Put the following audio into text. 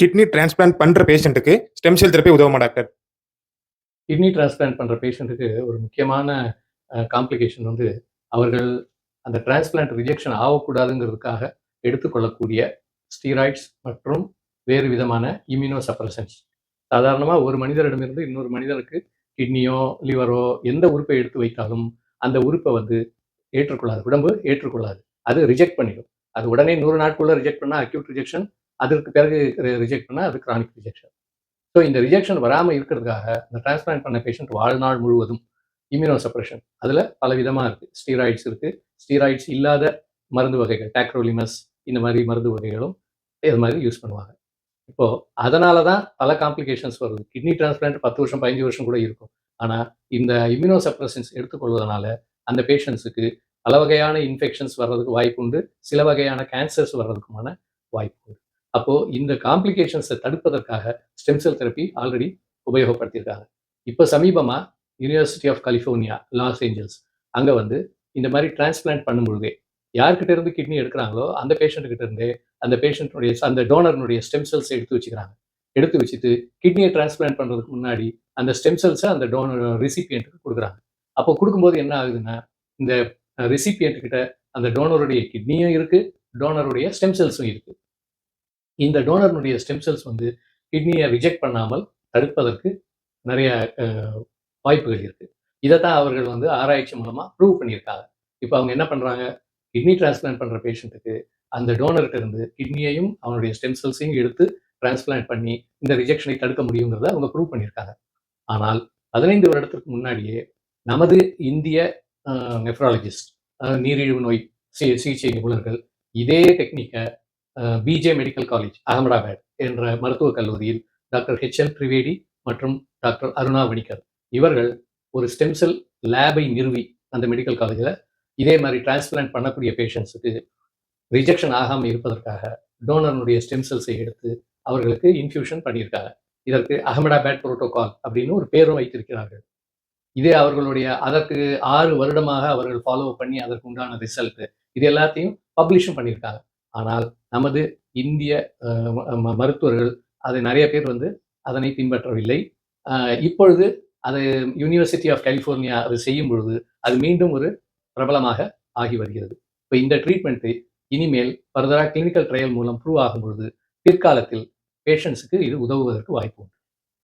Kidney transplant பண்ற பேஷண்ட்டுக்கு stem cell therapy உதவுமா டாக்டர்? கிட்னி டிரான்ஸ்பிளான்ட் பண்ணுற பேஷண்ட்டுக்கு ஒரு முக்கியமான காம்ப்ளிகேஷன் வந்து அவர்கள் அந்த டிரான்ஸ்பிளான்ட் ரிஜெக்ஷன் ஆகக்கூடாதுங்கிறதுக்காக எடுத்துக்கொள்ளக்கூடிய ஸ்டீராய்ட்ஸ் மற்றும் வேறு விதமான இம்யூனோ சப்ரசன்ஸ். சாதாரணமாக ஒரு மனிதரிடமிருந்து இன்னொரு மனிதருக்கு கிட்னியோ லிவரோ எந்த உறுப்பை எடுத்து வைத்தாலும் அந்த உறுப்பை வந்து ஏற்றுக்கொள்ளாது, உடம்பு ஏற்றுக்கொள்ளாது, அது ரிஜெக்ட் பண்ணிடும். அது உடனே 100 நாட்களுக்குள்ள ரிஜெக்ட் பண்ணால் அக்யூட் ரிஜெக்ஷன், அதற்கு பிறகு ரிஜெக்ட் பண்ணால் அது கிரானிக் ரிஜெக்ஷன். ஸோ இந்த ரிஜெக்ஷன் வராமல் இருக்கிறதுக்காக இந்த டிரான்ஸ்பிளான்ட் பண்ண பேஷண்ட் வாழ்நாள் முழுவதும் இம்யூனோ சப்ரஷன் அதில் பல விதமாக இருக்குது. ஸ்டீராய்ட்ஸ் இருக்குது, ஸ்டீராய்ட்ஸ் இல்லாத மருந்து வகைகள், டாக்ரோலிமஸ் இந்த மாதிரி மருந்து வகைகளும் இது மாதிரி யூஸ் பண்ணுவாங்க. இப்போது அதனால தான் பல காம்ப்ளிகேஷன்ஸ் வருது. கிட்னி டிரான்ஸ்பிளான்ட் 10 வருஷம் 15 வருஷம் கூட இருக்கும். ஆனால் இந்த இம்யூனோ சப்ரஷன்ஸ் எடுத்துக்கொள்வதனால அந்த பேஷண்ட்ஸுக்கு பல வகையான இன்ஃபெக்ஷன்ஸ் வர்றதுக்கு வாய்ப்பு உண்டு, சில வகையான கேன்சர்ஸ் வர்றதுக்குமான வாய்ப்பு உண்டு. அப்போது இந்த காம்ப்ளிகேஷன்ஸை தடுப்பதற்காக ஸ்டெம் செல் தெரப்பி ஆல்ரெடி உபயோகப்படுத்தியிருக்காங்க. இப்போ சமீபமாக University of California Los Angeles அங்கே வந்து இந்த மாதிரி டிரான்ஸ்பிளான்ட் பண்ணும்பொழுதே யார்கிட்ட இருந்து கிட்னி எடுக்கிறாங்களோ அந்த பேஷண்ட்டுக்கிட்ட இருந்தே அந்த பேஷண்ட்டுடைய அந்த டோனர்னுடைய ஸ்டெம் செல்ஸ் எடுத்து வச்சுக்கிறாங்க. எடுத்து வச்சுட்டு கிட்னியை டிரான்ஸ்பிளான்ட் பண்ணுறதுக்கு முன்னாடி அந்த ஸ்டெம் செல்ஸை அந்த டோனர் ரிசிபியண்ட்டுக்கு கொடுக்குறாங்க. அப்போ கொடுக்கும்போது என்ன ஆகுதுன்னா, இந்த ரிசிபியண்ட்டுக்கிட்ட அந்த டோனருடைய கிட்னியும் இருக்குது, டோனருடைய ஸ்டெம் செல்ஸும் இருக்குது. இந்த டோனருடைய ஸ்டெம் செல்ஸ் வந்து கிட்னியை ரிஜெக்ட் பண்ணாமல் தடுப்பதற்கு நிறைய வாய்ப்புகள் இருக்குது. இதைத்தான் அவர்கள் வந்து ஆராய்ச்சி மூலமாக ப்ரூவ் பண்ணியிருக்காங்க. இப்போ அவங்க என்ன பண்ணுறாங்க, கிட்னி டிரான்ஸ்பிளான்ட் பண்ணுற பேஷண்ட்டுக்கு அந்த டோனர்கிட்ட இருந்து கிட்னியையும் அவனுடைய ஸ்டெம் செல்ஸையும் எடுத்து டிரான்ஸ்பிளான்ட் பண்ணி இந்த ரிஜெக்ஷனை தடுக்க முடியுங்கிறத அவங்க ப்ரூவ் பண்ணியிருக்காங்க. ஆனால் 15 வருடத்திற்கு முன்னாடியே நமது இந்திய நெஃப்ராலஜிஸ்ட், நீரிழிவு நோய் சிகிச்சை நிபுணர்கள் இதே டெக்னிக்கை பிஜே மெடிக்கல் காலேஜ் அகமதாபாத் என்ற மருத்துவக் கல்லூரியில் டாக்டர் ஹெச்எல் திரிவேடி மற்றும் டாக்டர் அருணா வணிகர் இவர்கள் ஒரு ஸ்டெம் செல் லேபை நிறுவி அந்த மெடிக்கல் காலேஜில் இதே மாதிரி டிரான்ஸ்பிளான்ட் பண்ணக்கூடிய பேஷண்ட்ஸுக்கு ரிஜெக்ஷன் ஆகாமல் இருப்பதற்காக டோனருடைய ஸ்டெம் செல்ஸை எடுத்து அவர்களுக்கு இன்ஃபியூஷன் பண்ணியிருக்காங்க. இதற்கு அகமதாபாத் புரோட்டோகால் அப்படின்னு ஒரு பேரும் வைத்திருக்கிறார்கள். இதே அவர்களுடைய அதற்கு 6 வருடமாக அவர்கள் ஃபாலோ பண்ணி அதற்கு உண்டான ரிசல்ட் இது எல்லாத்தையும் பப்ளிஷும் பண்ணியிருக்காங்க. ஆனால் நமது இந்திய மருத்துவர்கள் அதை நிறைய பேர் வந்து அதனை பின்பற்றவில்லை. இப்பொழுது அது யூனிவர்சிட்டி ஆஃப் கலிஃபோர்னியா அது செய்யும் பொழுது அது மீண்டும் ஒரு பிரபலமாக ஆகி வருகிறது. இப்போ இந்த ட்ரீட்மெண்ட்டு இனிமேல் ஃபர்தராக கிளினிக்கல் ட்ரையல் மூலம் ப்ரூவ் ஆகும் பொழுது பிற்காலத்தில் பேஷண்ட்ஸுக்கு இது உதவுவதற்கு வாய்ப்பு உண்டு.